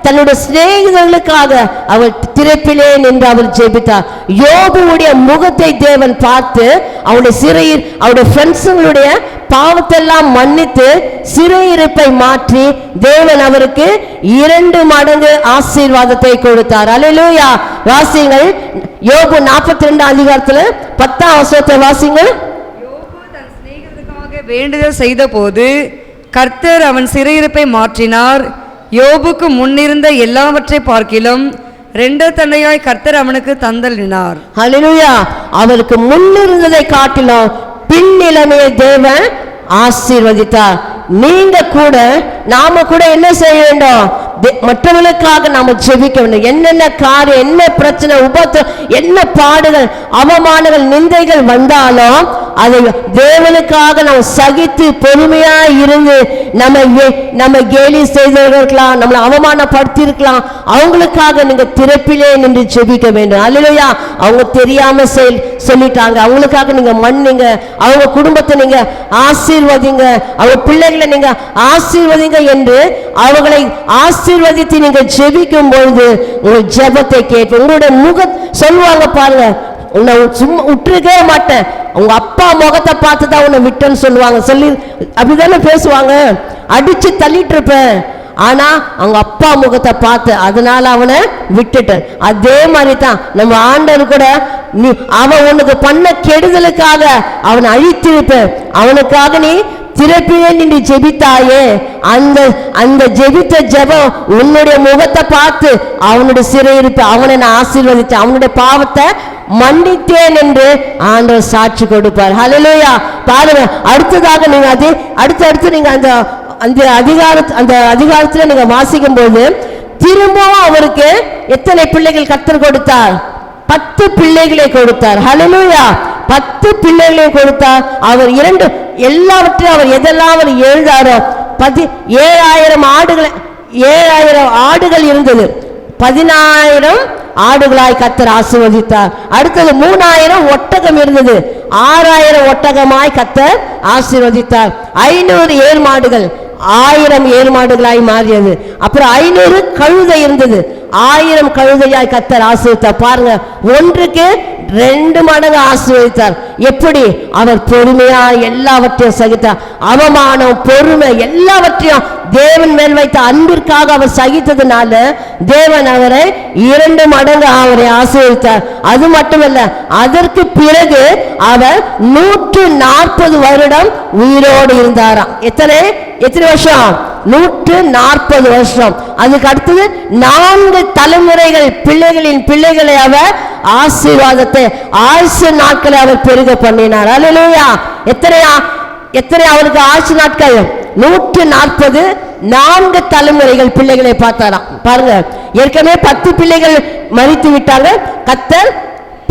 தன்னுடைய சிநேகிதர்களுக்காக அவர் திறப்பிலே நின்று அவர் ஜெபித்தார். யோபுவுடைய முகத்தை தேவன் பார்த்து அவருடைய ஃப்ரெண்ட்ஸுங்களுடைய பாவத்தெல்லாம் மன்னித்து சிறையிருப்பை மாற்றி தேவன் அவருக்கு 2 மடங்கு ஆசீர்வாதத்தை கொடுத்தார். அல்லேலூயா. வாசிங்கள் யோபு 42 அதிகாரத்துல 10ஆம் வசனத்தை வாசிங்கள். யோபு தன் சிநேகிதருக்காக வேண்டுதல் செய்த போது கர்த்தர் அவன் சிறையிருப்பை மாற்றினார். யோபுக்கு முன்னிருந்த எல்லாவற்றை பார்க்கிலும் 2 தண்டையாய் கர்த்தர் அவனுக்கு தந்தளினார். ஹல்லேலூயா. அவருக்கு முன்னிருந்ததை காட்டிலும் பின்னிலைமையை தேவன் ஆசீர்வதித்தார். நீங்க கூட நாம கூட என்ன செய்ய வேண்டும்? மற்றவர்களுக்காக நாம ஜெபிக்க வேண்டும். என்னென்ன காரியம், என்ன பிரச்சனை, உபத்திரம், என்ன பாடுகள், அவமானங்கள், நிந்தைகள் வந்தாலும் அதை தேவனுக்காக நாம் சகித்து பொறுமையா இருந்து நம்ம கேலி செய்திருக்கலாம், நம்மளை அவமானப்படுத்தி இருக்கலாம், அவங்களுக்காக நீங்க திறப்பிலே நின்று ஜெபிக்க வேண்டும். அல்லேலூயா. அவங்க தெரியாம சொல்லிட்டாங்க, அவங்களுக்காக நீங்க மன்னிங்க, அவங்க குடும்பத்தை நீங்க ஆசீர்வதிங்க, அவங்க பிள்ளைகளை நீங்க ஆசீர்வதிங்க என்று அவர்களை ஆசீர்வதித்து நீங்க ஜெபிக்கும் பொழுது உங்கள் ஜெபத்தை கேட்போம். உங்களுடைய சொல்லுவாங்க பாருங்க, உன்னை சும்மா விட்டுருக்கவே மாட்டேன், உங்க அப்பா முகத்தை பார்த்து தான் உன்னை விட்டேன்னு சொல்லுவாங்க. சொல்லி அப்படிதானே பேசுவாங்க. அடிச்சு தள்ளிட்டு இருப்பேன், ஆனா அவங்க அப்பா முகத்தை பார்த்து அதனால அவனை விட்டுட்டேன். அதே மாதிரி தான் நம்ம ஆண்டவர் கூட, நீ அவன் உனக்கு பண்ண கெடுதலுக்காக அவனை அழித்திருப்பேன், அவனுக்காக நீ திறப்பிலே நின்று ஜெபித்தாயே, அந்த ஜெபித்த ஜெபம் உன்னுடைய முகத்தை பார்த்து அவனுடைய சிறையிருப்பு அவனை நான் ஆசீர்வதித்தேன், அவனுடைய பாவத்தை மன்னித்தேன் என்று ஆண்டவர் சாட்சி கொடுப்பார். ஹல்லேலூயா. பாருங்க, அடுத்ததாக நீங்க அடுத்து நீங்க அந்த அதிகாரத்துல நீங்க வாசிக்கும் போது திரும்பவும் அவருக்கு எத்தனை பிள்ளைகள் கர்த்தர் கொடுத்தார்? 10 பிள்ளைகளை கொடுத்தார். ஹல்லேலூயா. 10 பிள்ளைகளை கொடுத்தார். அவர் எல்லாவற்றையும் அவர் எதெல்லாம் அவர் எழுதாரோ 7,000 ஆடுகள் இருந்தது, 10,000 ஆடுகளாய் கர்த்தர் ஆசீர்வதித்தார். அடுத்தது 3,000 ஒட்டகம் இருந்தது, 6,000 ஒட்டகமாய் கர்த்தர் ஆசீர்வதித்தார். 500 ஏர் மாடுகள் 1000 ஏர் மாடுகளாய் மாறியது. அப்புறம் 500 கழுதை இருந்தது, 1000 கழுதையாய் கர்த்தர் ஆசீர்வதித்தார். பாருங்க, ஒன்றுக்கு 2 மடங்கு ஆசீர்வதித்தார். எப்படி? அவர் பொறுமையா எல்லாவற்றையும் சகித்தார். அவமானம், பொறுமை எல்லாவற்றையும் தேவன் மேல் வைத்த அன்பிற்காக அவர் சகித்ததுனால தேவன் அவரை 2 மடங்கு அவரை ஆசீர்வதித்தார். அது மட்டுமல்ல, அதற்கு பிறகு அவர் 140 வருடம் உயிரோடு இருந்தாராம். எத்தனை வருஷம்? 140 வருஷம். அதுக்கு அடுத்தது 4 தலைமுறைகள் பிள்ளைகளின் பிள்ளைகளை அவர் ஆசீர்வாதத்தை ஆயுசு நாட்களை அவர் பெருக பண்ணினார். அல்லேலூயா. எத்தனை அவருக்கு ஆயுசு நாட்கள்? 140. 4 தலைமுறைகள் பிள்ளைகளை பார்த்தாராம். பாருங்க, ஏற்கனவே 10 பிள்ளைகள் மரித்து விட்டாங்க. கர்த்தர்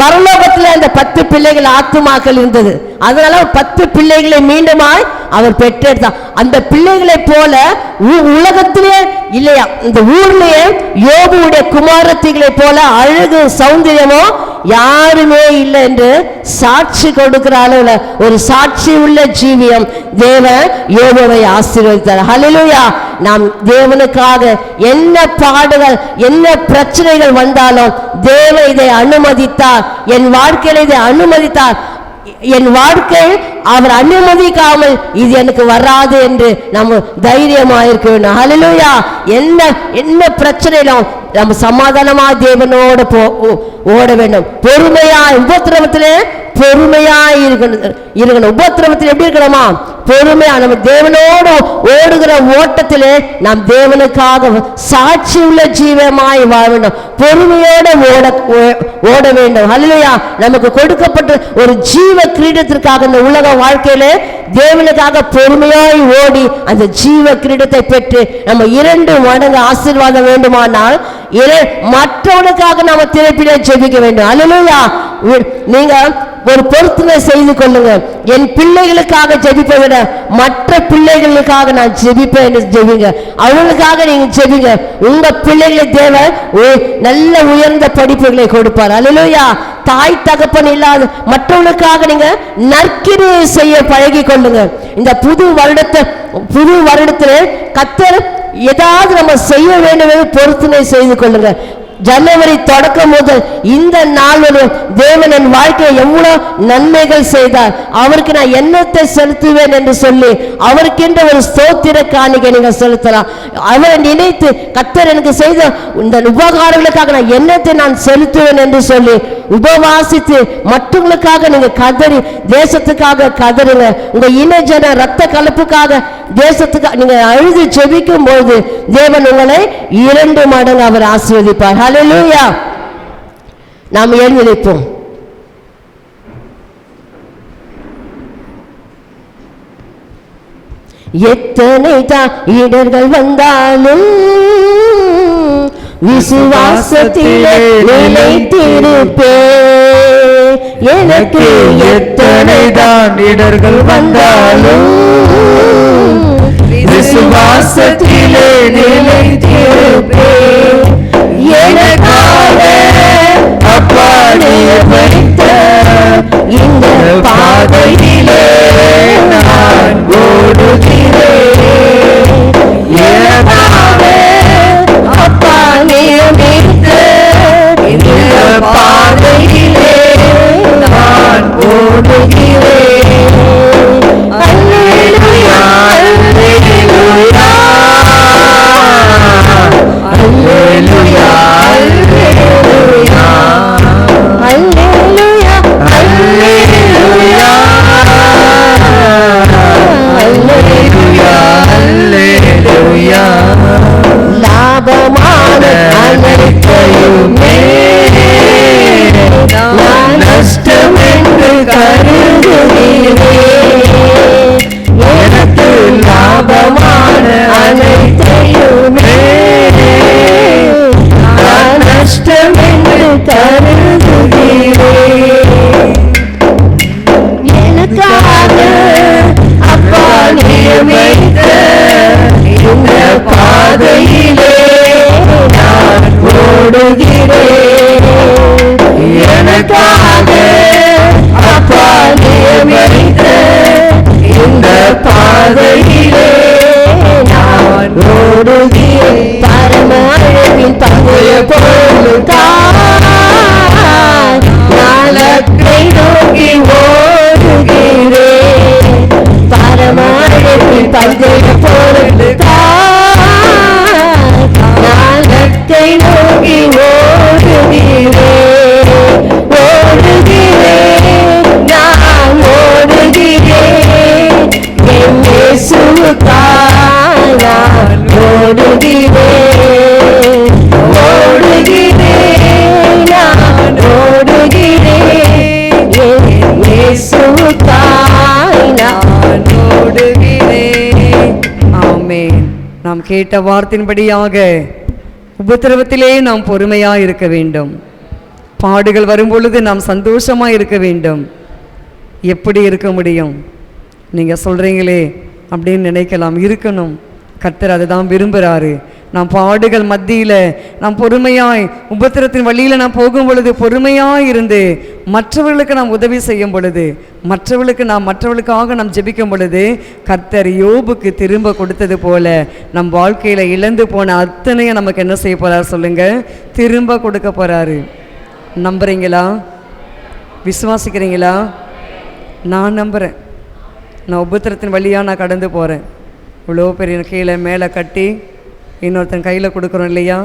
பரலோகத்தில் அந்த 10 பிள்ளைகள் ஆத்துமாக்கள் இருந்தது, அதனால 10 பிள்ளைகளை மீண்டுமாய் அவர் பெற்றெடுத்தார். அந்த பிள்ளைகளை போல உலகத்திலே இல்லையா, இந்த ஊர்லயே யோபுடைய குமாரத்திகளை போல அழகு சௌந்தரியமோ யாருமே இல்லை என்று சாட்சி கொடுக்கிற அளவுல ஒரு சாட்சி உள்ள ஜீவியம் தேவன் யோபுவை ஆசீர்வதித்தார். ஹல்லேலூயா. நாம் தேவனுக்காக என்ன பாடுகள் என்ன பிரச்சனைகள் வந்தாலும் தேவன் இதை அனுமதித்தார், என் வாழ்க்கையில் இதை அனுமதித்தார், என் வாழ்க்கை அவர் அனுமதிக்காமல் இது எனக்கு வராது என்று நம்ம தைரியமாயிருக்க வேண்டும். ஹல்லேலூயா. என்ன பிரச்சனையிலும் நம்ம சமாதானமா தேவனோட ஓட வேண்டும். பொறுமையா உபத்திரவத்திலே பொறுமையா இருக்கணும். உபத்திரவத்தில் எப்படி இருக்கணுமா? பொறுமையா நம்ம தேவனோடு ஓடுகிற ஓட்டத்திலே நாம் தேவனுக்காக சாட்சி உள்ள ஜீவமாய் வாழ வேண்டும். பொறுமையோடு ஓட வேண்டும். ஹல்லேலூயா. நமக்கு கொடுக்கப்பட்ட ஒரு ஜீவ கிரீடத்திற்காக இந்த உலக வாழ்க்கையில தேவனுக்காக பொறுமையாய் ஓடி அந்த ஜீவ கிரீடத்தை பெற்று நம்ம 2 மடங்கு ஆசீர்வாதம் வேண்டுமானால் மற்றவனுக்காக நாம திறப்பிலே ஜெபிக்க வேண்டும். அல்லேலூயா. நீங்க ஒரு பொருத்தனை செய்து கொள்ளுங்க. என் பிள்ளைகளுக்காக ஜெபிப்பை விட மற்ற பிள்ளைகளுக்காக நான் ஜெபிப்பேன் என்று ஜெபிங்க. அவங்களுக்காக நீங்க ஜெபிங்க. உங்க பிள்ளைகளை தேவன் நல்ல உயர்ந்த படிப்புகளை கொடுப்பார். அல்லேலூயா. தாய் தகப்பன் இல்லாத மற்றவர்களுக்காக நீங்க நற்கிரியை செய்ய பழகி கொள்ளுங்க. இந்த புது வருடத்தில் கர்த்தர் ஏதாவது நம்ம செய்ய வேண்டும் என்று பொருத்தனை செய்து கொள்ளுங்க. ஜனவரி தொடக்கம் முதல் இந்த நாள் வரை தேவன் என் வாழ்க்கையை எவ்வளவு நன்மைகள் செய்தார், அவருக்கு நான் என்னத்தை செலுத்துவேன் என்று சொல்லி அவருக்கென்ற ஒரு ஸ்தோத்திர காணிக்கை நீங்க செலுத்தலாம். அவரை நினைத்து கர்த்தர் எனக்கு செய்த இந்த உபகாரங்களுக்காக நான் என்னத்தை நான் செலுத்துவேன் என்று சொல்லி உபவாசித்து மற்றவங்களுக்காக நீங்க கதறி தேசத்துக்காக கதறுங்க. உங்க இனஜன ரத்த கலப்புக்காக தேசத்துக்காக நீங்க அழுது ஜெபிக்கும் போது தேவன் உங்களை 2 மடங்கு அவர் ஆசீர்வதிப்பார். ஹல்லேலூயா. நாம் எழுந்திருப்போம். எத்தனை இடர்கள் வந்தாலும் விசுவாசத்திலே நிலைத்திருப்பேன், எனக்கு எத்தனைதான் இடர்கள் வந்தாலும் விசுவாசத்திலே நிலைத்திருப்பேன். எனக்காக அப்பா நியமித்த இந்த பாதையிலே நான் ஓடுகிறேன். எனக்காக அப்பா நியமித்த இந்த பாதையிலே நான் ஓடுகிறேன். அல்லேலூயா, அல்லேலூயா, அல்லேலூயா, அல்லேலூயா, அல்லேலூயா, அல்லேலூயா, அல்லேலூயா. லாபமான அனைத்தையுமே நான் நஷ்டம் என்று கருதுகிறேன். எனக்கு லாபமான அனைத்தையுமே நான் நஷ்டம் என்று கருதுகிறேன். எனக்காக அப்பா நியமித்த இந்த பாதையிலே நான் ஓடுகிறேன். எனக்காக அப்பா நியமித்த இந்த பாதையிலே நான் ஓடுகிறேன். பரம அழகின் பங்கைய பொருளுக்காய் நாளத்தை நோக்கி ஓடுகிறேன். பரம அழகின் பங்கைய பொருளுக்காய் நாளத்தை நோக்கி ஓடுகிறேன். ஓடுகிறேன், நான் ஓடுகிறேன். என் இயேசுவுக்காய் நான் ஓடுகிறேன். ஓடுகிறேன், நான் ஓடுகிறேன். என் இயேசுவுக்காய் நான் ஓடுகிறேன். ஆமென். நாம் கேட்ட வார்த்தையின்படியாக உபத்திரவத்திலே நாம் பொறுமையாக இருக்க வேண்டும். பாடுகள் வரும்பொழுது நாம் சந்தோஷமாக இருக்க வேண்டும். எப்படி இருக்க முடியும்? நீங்கள் சொல்கிறீங்களே அப்படின்னு நினைக்கலாம். இருக்கணும். கர்த்தர் அதை தான் விரும்புகிறாரு. நாம் பாடுகள் மத்தியில் நாம் பொறுமையாய் உபத்திரத்தின் வழியில் நாம் போகும் பொழுது பொறுமையாய் இருந்து மற்றவர்களுக்கு நாம் உதவி செய்யும் பொழுது மற்றவர்களுக்காக நாம் ஜெபிக்கும் பொழுது கர்த்தர் யோபுக்கு திரும்ப கொடுத்தது போல நம் வாழ்க்கையில் இழந்து போன அத்தனையும் நமக்கு என்ன செய்ய போகிறார் சொல்லுங்கள்? திரும்ப கொடுக்க போகிறாரு. நம்புறீங்களா? விசுவாசிக்கிறீங்களா? நான் நம்புகிறேன். நான் உபத்திரத்தின் வழியாக நான் கடந்து போகிறேன். இவ்வளோ பெரிய கீழே மேலே கட்டி இன்னொருத்தன் கையில் கொடுக்குறோம் இல்லையா?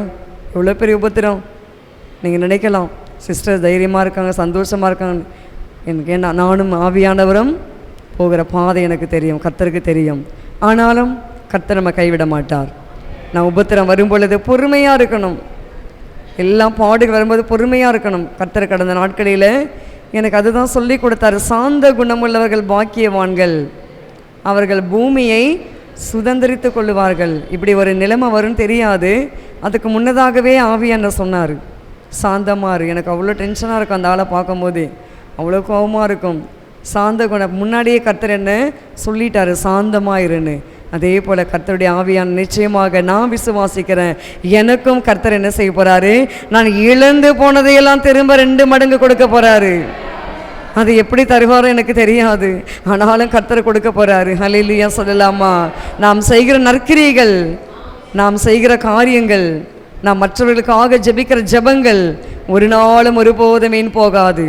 இவ்வளோ பெரிய உபத்திரம். நீங்கள் நினைக்கலாம் சிஸ்டர் தைரியமாக இருக்காங்க, சந்தோஷமாக இருக்காங்க. எனக்கு ஏன்னா நானும் ஆவியானவரும் போகிற பாதை எனக்கு தெரியும், கர்த்தருக்கு தெரியும். ஆனாலும் கர்த்தர் நம்ம கைவிட மாட்டார். நான் உபத்திரம் வரும்பொழுது பொறுமையாக இருக்கணும். எல்லாம் பாடுகள் வரும்போது பொறுமையாக இருக்கணும். கர்த்தர் கடந்த நாட்களில் எனக்கு அதுதான் சொல்லி கொடுத்தாரு. சாந்த குணமுள்ளவர்கள் பாக்கியவான்கள், அவர்கள் பூமியை சுதந்திரித்து கொள்ளுவார்கள். இப்படி ஒரு நிலைமை வரும்னு தெரியாது. அதுக்கு முன்னதாகவே ஆவியானவர் சொன்னார், சாந்தமாக இரு. எனக்கு அவ்வளோ டென்ஷனாக இருக்கும் அந்த ஆளை பார்க்கும்போது, அவ்வளோ கோபமாக இருக்கும். சாந்த குணம் முன்னாடியே கர்த்தர் என்ன சொல்லிட்டாரு, சாந்தமாக இருன்னு. அதே போல் கர்த்தருடைய ஆவியான நிச்சயமாக நான் விசுவாசிக்கிறேன். எனக்கும் கர்த்தர் என்ன செய்ய போகிறாரு? நான் இழந்து போனதையெல்லாம் திரும்ப 2 மடங்கு கொடுக்க போகிறாரு. அது எப்படி தருவாரோ எனக்கு தெரியாது, ஆனாலும் கர்த்தர் கொடுக்க போகிறாரு. ஹல்லேலூயா சொல்லலாமா? நாம் செய்கிற நற்கிரியைகள், நாம் செய்கிற காரியங்கள், நாம் மற்றவர்களுக்காக ஜெபிக்கிற ஜெபங்கள் ஒரு நாளும் ஒருபோதும் வீண் போகாது.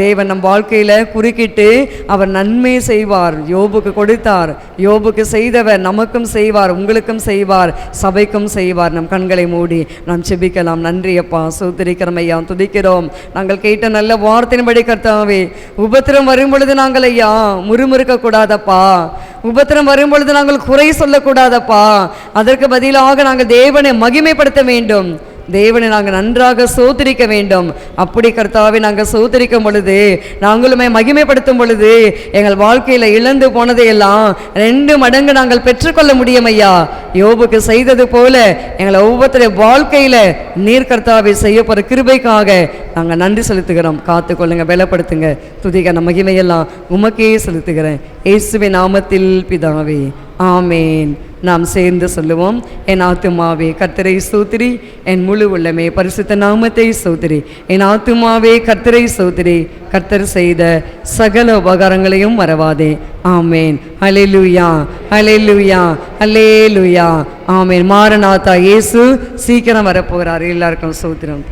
தேவன் நம் வாழ்க்கையில் குறுக்கிட்டு அவர் நன்மை செய்வார். யோபுக்கு கொடுத்தார், யோபுக்கு செய்தவர் நமக்கும் செய்வார், உங்களுக்கும் செய்வார், சபைக்கும் செய்வார். நம் கண்களை மூடி நாம் செபிக்கலாம். நன்றி அப்பா, சோத்திரிக்கிறோம் ஐயா, துதிக்கிறோம். நாங்கள் கேட்ட நல்ல வார்த்தையின்படி கர்த்தாவே, உபத்திரம் வரும் பொழுது நாங்கள் ஐயா முறுமுறுக்க கூடாதப்பா. உபத்திரம் வரும் பொழுது நாங்கள் குறை சொல்லக்கூடாதப்பா. அதற்கு பதிலாக நாங்கள் தேவனை மகிமைப்படுத்த வேண்டும். தேவனை நாங்கள் நன்றாக சோதரிக்க வேண்டும். அப்படி கர்த்தாவை நாங்கள் சோதரிக்கும் பொழுது, நாங்களுமே மகிமைப்படுத்தும் பொழுது, எங்கள் வாழ்க்கையில் இழந்து போனதையெல்லாம் 2 மடங்கு நாங்கள் பெற்றுக்கொள்ள முடியும் ஐயா. யோபுக்கு செய்தது போல எங்களை ஒவ்வொருத்தருடைய வாழ்க்கையில நீர் கர்த்தாவை செய்ய போற கிருபைக்காக நாங்கள் நன்றி செலுத்துகிறோம். காத்துக்கொள்ளுங்க, பலப்படுத்துங்க. துதிக்க நம்ம மகிமையெல்லாம் உமக்கே செலுத்துகிறேன். இயேசுவின் நாமத்தில் பிதாவே, ஆமேன். நாம் சேர்ந்து சொல்லுவோம். என் ஆத்துமாவே கர்த்தரை ஸ்தோத்திரி, என் முழு உள்ளமே பரிசுத்த நாமத்தை ஸ்தோத்திரி. என் ஆத்துமாவே கர்த்தரை ஸ்தோத்திரி, கர்த்தர் செய்த சகல உபகாரங்களையும் மறவாதே. ஆமேன். ஹல்லேலூயா, ஹல்லேலூயா, ஹல்லேலூயா. ஆமேன். மாரநாதா, இயேசு சீக்கிரம் வரப்போகிறார். எல்லாருக்கும் ஸ்தோத்திரம்.